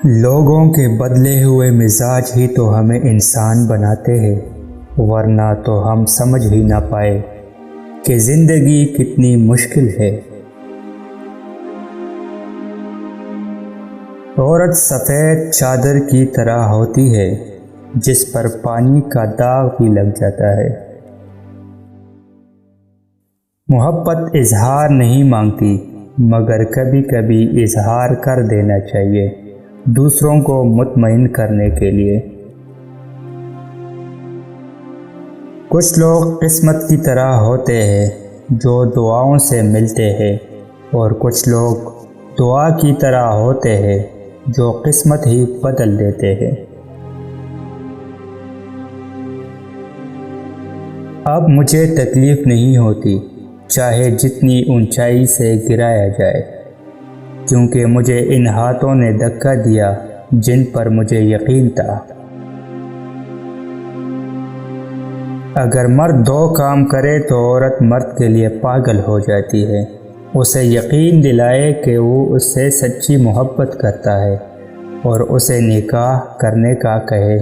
لوگوں کے بدلے ہوئے مزاج ہی تو ہمیں انسان بناتے ہیں، ورنہ تو ہم سمجھ ہی نہ پائے کہ زندگی کتنی مشکل ہے۔ عورت سفید چادر کی طرح ہوتی ہے جس پر پانی کا داغ بھی لگ جاتا ہے۔ محبت اظہار نہیں مانگتی، مگر کبھی کبھی اظہار کر دینا چاہیے دوسروں کو مطمئن کرنے کے لیے۔ کچھ لوگ قسمت کی طرح ہوتے ہیں جو دعاؤں سے ملتے ہیں، اور کچھ لوگ دعا کی طرح ہوتے ہیں جو قسمت ہی بدل دیتے ہیں۔ اب مجھے تکلیف نہیں ہوتی چاہے جتنی اونچائی سے گرایا جائے، کیونکہ مجھے ان ہاتھوں نے دھکا دیا جن پر مجھے یقین تھا۔ اگر مرد دو کام کرے تو عورت مرد کے لیے پاگل ہو جاتی ہے، اسے یقین دلائے کہ وہ اس سے سچی محبت کرتا ہے اور اسے نکاح کرنے کا کہے۔